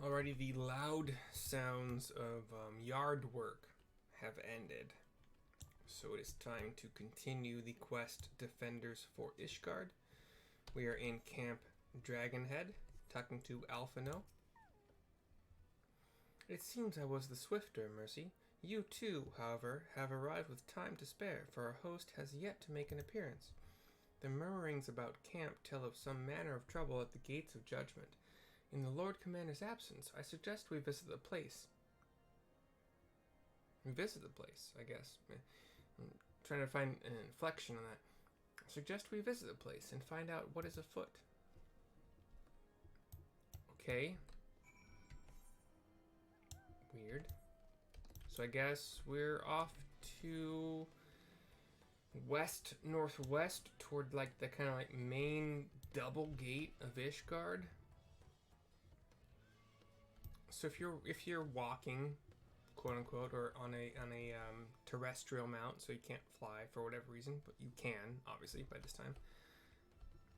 Alrighty, the loud sounds of yard work have ended. So it is time to continue the quest Defenders for Ishgard. We are in Camp Dragonhead, talking to Alphino. It seems I was the swifter, Mercy. You too, however, have arrived with time to spare, for our host has yet to make an appearance. The murmurings about camp tell of some manner of trouble at the gates of judgment. In the Lord Commander's absence, I suggest we visit the place. I guess. I'm trying to find an inflection on that. I suggest we visit the place and find out what is afoot. Okay. Weird. So I guess we're off to west northwest toward like the kind of like main double gate of Ishgard. So if you're walking, quote unquote, or on a terrestrial mount, so you can't fly for whatever reason, but you can obviously by this time.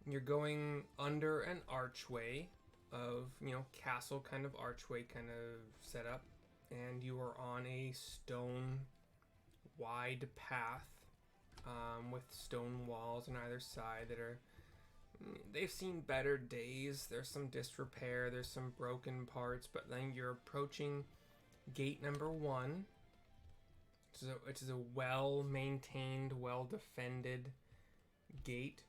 You're going under an archway of, castle kind of archway kind of setup, and you are on a stone wide path with stone walls on either side that are. They've seen better days. There's some disrepair, there's some broken parts, but then you're approaching gate number 1. It is a well-maintained, well-defended gate.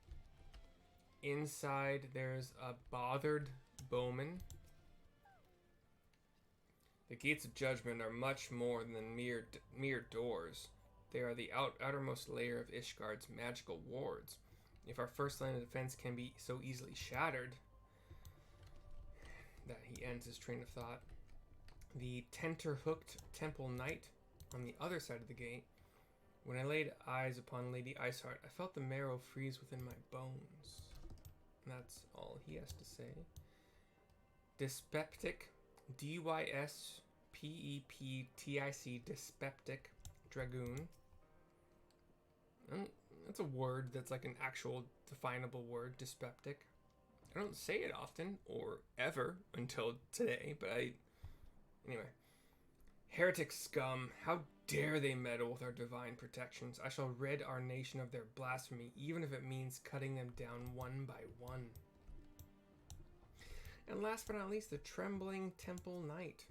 Inside, there's a bothered bowman. The gates of judgment are much more than mere doors. They are the outermost layer of Ishgard's magical wards. If our first line of defense can be so easily shattered, that he ends his train of thought. The tenter-hooked temple knight on the other side of the gate. When I laid eyes upon Lady Iceheart, I felt the marrow freeze within my bones. And that's all he has to say. Dyspeptic, D-Y-S-P-E-P-T-I-C, dyspeptic dragoon. That's a word that's like an actual definable word, dyspeptic. I don't say it often or ever until today, but anyway. Heretic scum, how dare they meddle with our divine protections? I shall rid our nation of their blasphemy, even if it means cutting them down one by one. And last but not least, the trembling temple knight.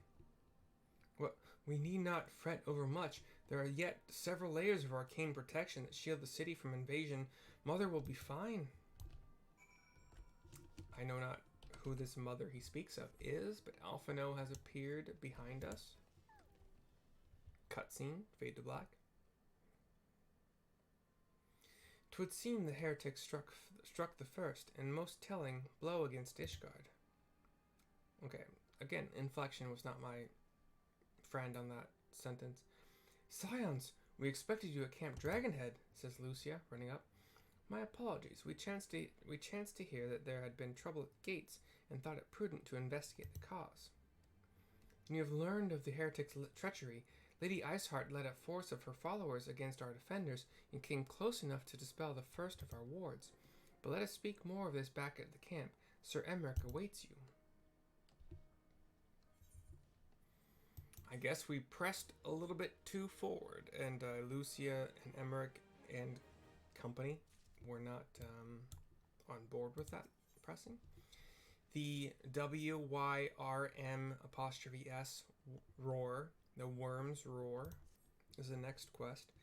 What? We need not fret over much. There are yet several layers of arcane protection that shield the city from invasion. Mother will be fine. I know not who this mother he speaks of is, but Alphino has appeared behind us. Cutscene, fade to black. 'Twould seem the heretic struck the first and most telling blow against Ishgard. Okay, again, inflection was not my friend on that sentence. Scions, we expected you at Camp Dragonhead, says Lucia, running up. My apologies. We chanced to hear that there had been trouble at the gates and thought it prudent to investigate the cause. When you have learned of the heretic's treachery, Lady Iceheart led a force of her followers against our defenders and came close enough to dispel the first of our wards. But let us speak more of this back at the camp. Sir Emmerich awaits you. I guess we pressed a little bit too forward, and Lucia and Emmerich and company were not on board with that pressing. The WYRM''S roar, the Wyrm's roar, is the next quest.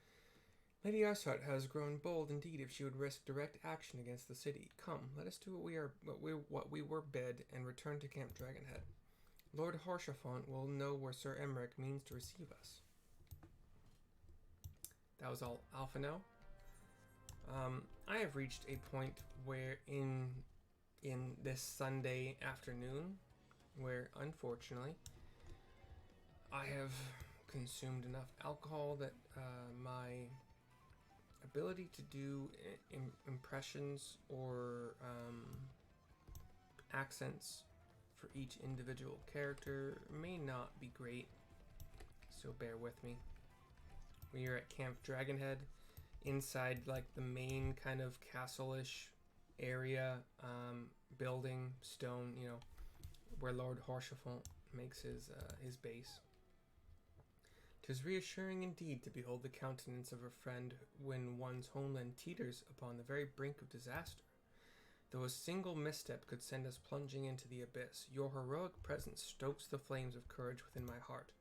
Lady Iceheart has grown bold indeed if she would risk direct action against the city. Come, let us do what we were bid and return to Camp Dragonhead. Lord Haurchefant will know where Sir Emmerich means to receive us. That was all Alphino. I have reached a point where in this Sunday afternoon, where unfortunately I have consumed enough alcohol that my ability to do impressions or accents for each individual character may not be great, so bear with me. We are at Camp Dragonhead, inside like the main kind of castle-ish area, building, stone, where Lord Haurchefant makes his base. 'Tis reassuring indeed to behold the countenance of a friend when one's homeland teeters upon the very brink of disaster. Though a single misstep could send us plunging into the abyss, your heroic presence stokes the flames of courage within my heart.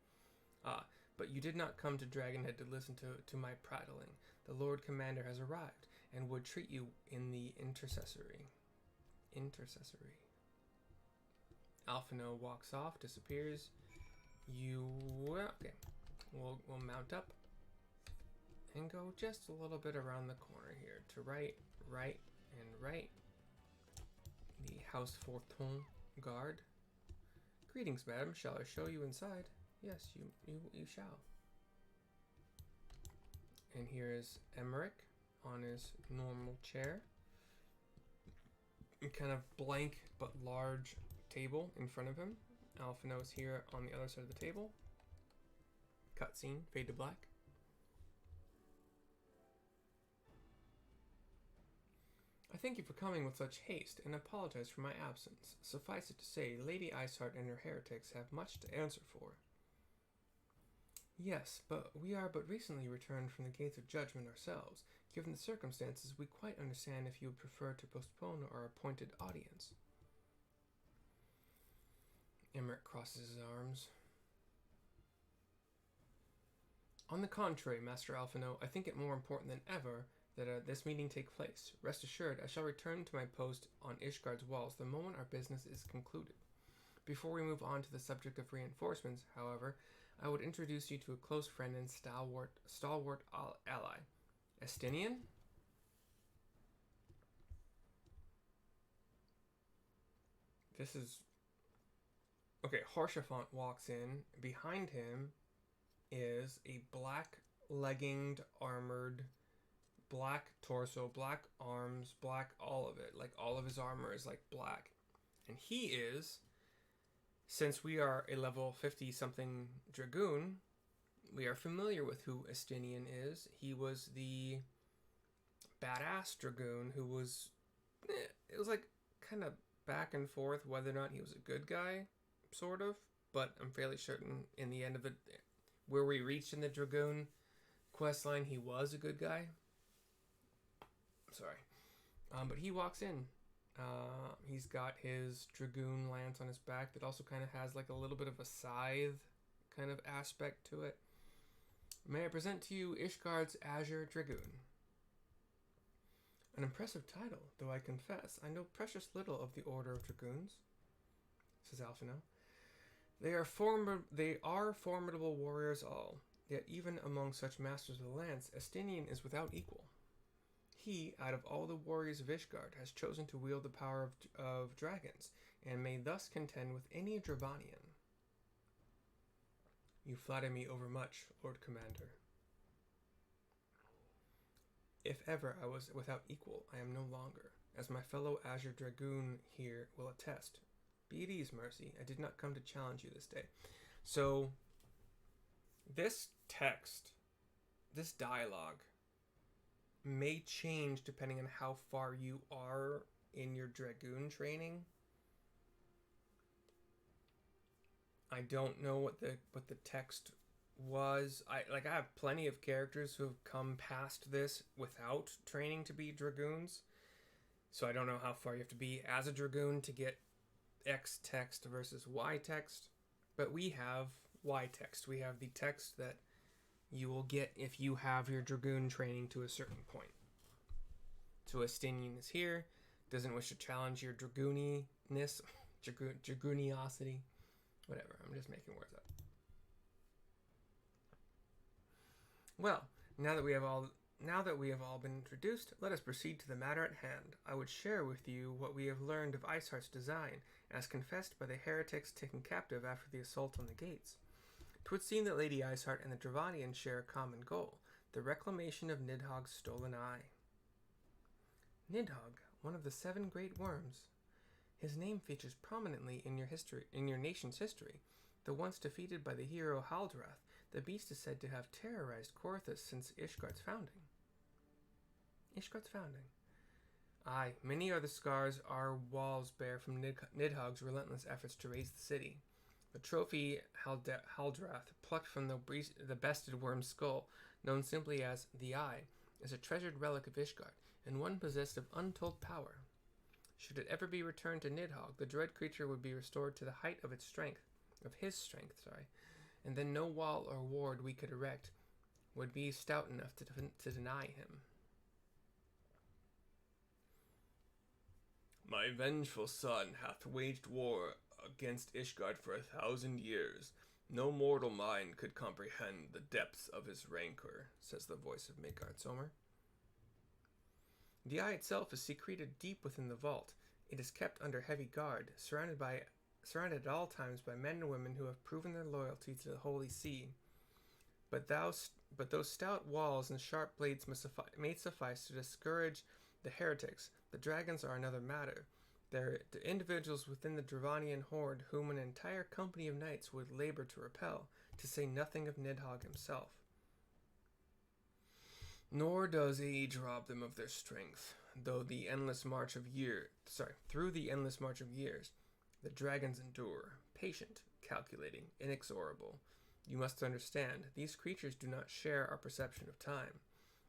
Ah, but you did not come to Dragonhead to listen to my prattling. The Lord Commander has arrived, and would treat you in the intercessory. Alphino walks off, disappears. Okay. We'll mount up and go just a little bit around the corner here to right, and right. The House Forton guard. Greetings, madam. Shall I show you inside? Yes, you shall. And here is Emmerich on his normal chair. A kind of blank but large table in front of him. Alphino is here on the other side of the table. Cutscene, fade to black. I thank you for coming with such haste, and apologize for my absence. Suffice it to say, Lady Ishgard and her heretics have much to answer for. Yes, but we are but recently returned from the gates of judgment ourselves. Given the circumstances, we quite understand if you would prefer to postpone our appointed audience. Emmerich crosses his arms. On the contrary, Master Alphino, I think it more important than ever that this meeting take place. Rest assured, I shall return to my post on Ishgard's walls the moment our business is concluded. Before we move on to the subject of reinforcements, however, I would introduce you to a close friend and stalwart ally. Estinian? This is... Okay, Haurchefant walks in. Behind him is a black-legginged, armored, black torso, black arms, black all of it. Like, all of his armor is, like, black. And he is, since we are a level 50-something Dragoon, we are familiar with who Estinian is. He was the badass Dragoon who was, it was, like, kind of back and forth whether or not he was a good guy, sort of. But I'm fairly certain in the end of it, where we reached in the Dragoon questline, he was a good guy. Sorry. But he walks in. He's got his Dragoon lance on his back that also kind of has like a little bit of a scythe kind of aspect to it. May I present to you Ishgard's Azure Dragoon? An impressive title, though I confess I know precious little of the Order of Dragoons, says Alphino. They are formidable warriors all, yet even among such masters of the lance, Estinian is without equal. He, out of all the warriors of Ishgard, has chosen to wield the power of dragons, and may thus contend with any Dravanian. You flatter me overmuch, Lord Commander. If ever I was without equal, I am no longer, as my fellow Azure Dragoon here will attest. Be at ease, Mercy. I did not come to challenge you this day. So, this text, this dialogue, may change depending on how far you are in your Dragoon training. I don't know what the text was. I have plenty of characters who have come past this without training to be Dragoons. So I don't know how far you have to be as a Dragoon to get X text versus Y text. But we have Y text. We have the text that you will get if you have your Dragoon training to a certain point. So Estinian is here. Doesn't wish to challenge your Dragooniness. Dragooniosity. Whatever. I'm just making words up. Well, now that we have all been introduced, let us proceed to the matter at hand. I would share with you what we have learned of Iceheart's design, as confessed by the heretics taken captive after the assault on the gates. 'Twould seem that Lady Iceheart and the Dravanian share a common goal, the reclamation of Nidhogg's stolen eye. Nidhogg, one of the 7 great worms. His name features prominently in your nation's history. Though once defeated by the hero Haldrath, the beast is said to have terrorized Korthus since Ishgard's founding. Aye, many are the scars our walls bear from Nidhogg's relentless efforts to raise the city. The trophy Haldrath, plucked from the bested Wyrm's skull, known simply as the Eye, is a treasured relic of Ishgard, and one possessed of untold power. Should it ever be returned to Nidhogg, the dread creature would be restored to the height of his strength, and then no wall or ward we could erect would be stout enough to deny him. My vengeful son hath waged war against Ishgard for 1,000 years. No mortal mind could comprehend the depths of his rancor, says the voice of Midgard Somer. The Eye itself is secreted deep within the vault. It is kept under heavy guard, surrounded at all times by men and women who have proven their loyalty to the Holy See. But those stout walls and sharp blades may suffice to discourage the heretics. The dragons are another matter. They're the individuals within the Dravanian horde whom an entire company of knights would labor to repel, to say nothing of Nidhogg himself. Nor does age rob them of their strength, through the endless march of years, the dragons endure, patient, calculating, inexorable. You must understand, these creatures do not share our perception of time,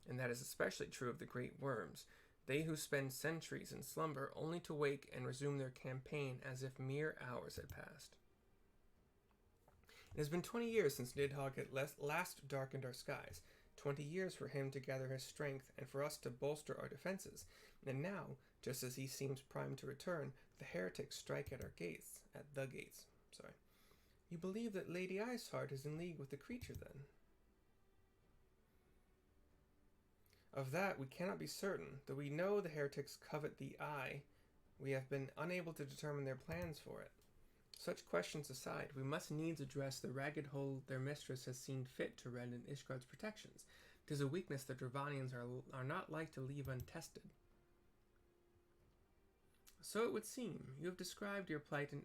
and that is especially true of the great worms, they who spend centuries in slumber only to wake and resume their campaign as if mere hours had passed. It has been 20 years since Nidhogg had last darkened our skies, 20 years for him to gather his strength and for us to bolster our defenses, and now, just as he seems primed to return, the heretics strike at the gates. You believe that Lady Iceheart is in league with the creature, then? Of that we cannot be certain, though we know the heretics covet the Eye. We have been unable to determine their plans for it. Such questions aside, we must needs address the ragged hole their mistress has seen fit to rend in Ishgard's protections. 'Tis a weakness the Dravanians are not like to leave untested. So it would seem. You have described your plight in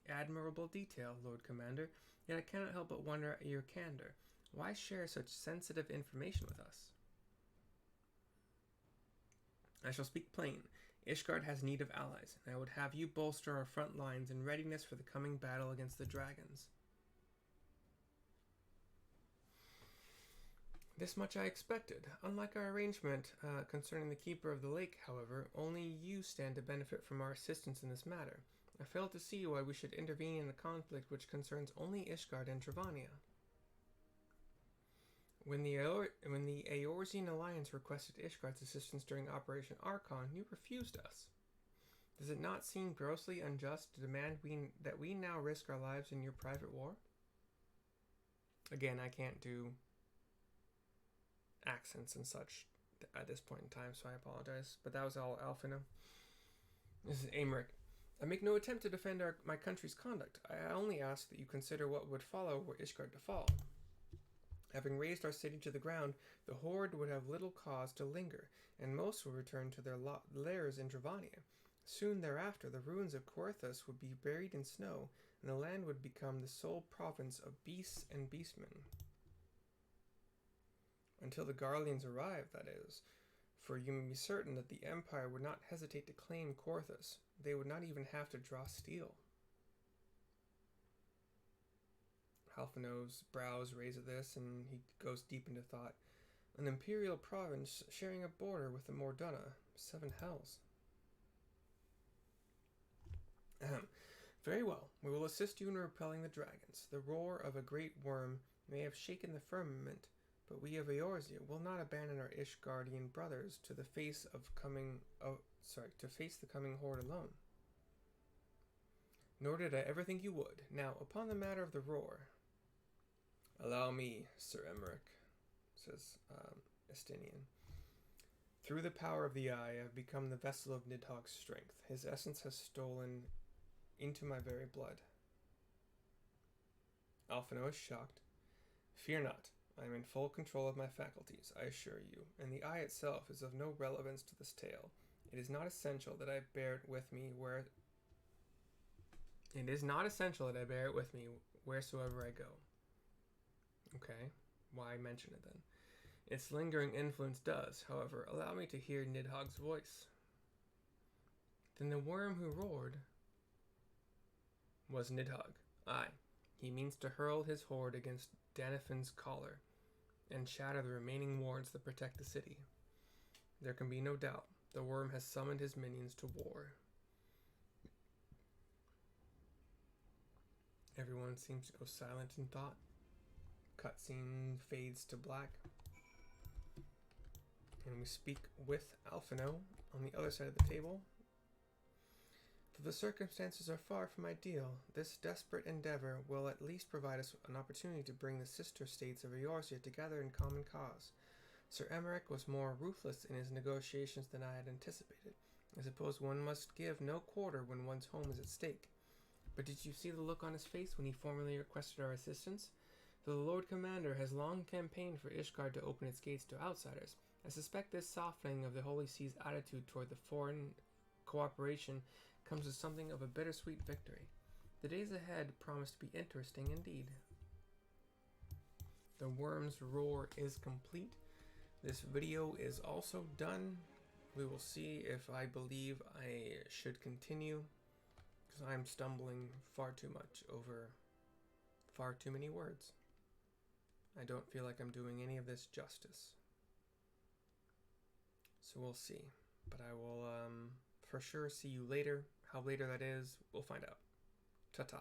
admirable detail, Lord Commander, yet I cannot help but wonder at your candor. Why share such sensitive information with us? I shall speak plain. Ishgard has need of allies, and I would have you bolster our front lines in readiness for the coming battle against the dragons. This much I expected. Unlike our arrangement concerning the Keeper of the Lake, however, only you stand to benefit from our assistance in this matter. I fail to see why we should intervene in a conflict which concerns only Ishgard and Travania. When the Eorzean Alliance requested Ishgard's assistance during Operation Archon, you refused us. Does it not seem grossly unjust to demand that we now risk our lives in your private war? Again, I can't do accents and such at this point in time, so I apologize. But that was all Alfina. This is Aymeric. I make no attempt to defend my country's conduct. I only ask that you consider what would follow were Ishgard to fall. Having razed our city to the ground, the horde would have little cause to linger, and most would return to their lairs in Dravania. Soon thereafter, the ruins of Coerthas would be buried in snow, and the land would become the sole province of beasts and beastmen. Until the Garleans arrived, that is, for you may be certain that the Empire would not hesitate to claim Coerthas. They would not even have to draw steel. Halfino's brows raise at this, and he goes deep into thought. An imperial province sharing a border with the Morduna. 7 hells. Very well. We will assist you in repelling the dragons. The roar of a great worm may have shaken the firmament, but we of Eorzea will not abandon our Ishgardian brothers to face the coming horde alone. Nor did I ever think you would. Now, upon the matter of the roar. Allow me, Sir Aymeric, says Estinian. Through the power of the Eye, I have become the vessel of Nidhogg's strength. His essence has stolen into my very blood. Alfino is shocked. Fear not. I am in full control of my faculties, I assure you, and the Eye itself is of no relevance to this tale. It is not essential that I bear it with me wheresoever I go. Okay, why mention it then? Its lingering influence does, however, allow me to hear Nidhogg's voice. Then the worm who roared was Nidhogg. Aye, he means to hurl his horde against Danafin's collar, and shatter the remaining wards that protect the city. There can be no doubt, the Wyrm has summoned his minions to war. Everyone seems to go silent in thought. Cutscene fades to black. And we speak with Alphino on the other side of the table. Though the circumstances are far from ideal, this desperate endeavor will at least provide us an opportunity to bring the sister states of Eorzea together in common cause. Sir Emmerich was more ruthless in his negotiations than I had anticipated. I suppose one must give no quarter when one's home is at stake. But did you see the look on his face when he formally requested our assistance? Though the Lord Commander has long campaigned for Ishgard to open its gates to outsiders, I suspect this softening of the Holy See's attitude toward the foreign cooperation comes with something of a bittersweet victory. The days ahead promise to be interesting indeed. The Wyrm's roar is complete. This video is also done. We will see if I believe I should continue, because I'm stumbling far too much over far too many words. I don't feel like I'm doing any of this justice. So we'll see. But I will for sure see you later. How later that is, we'll find out. Ta-ta.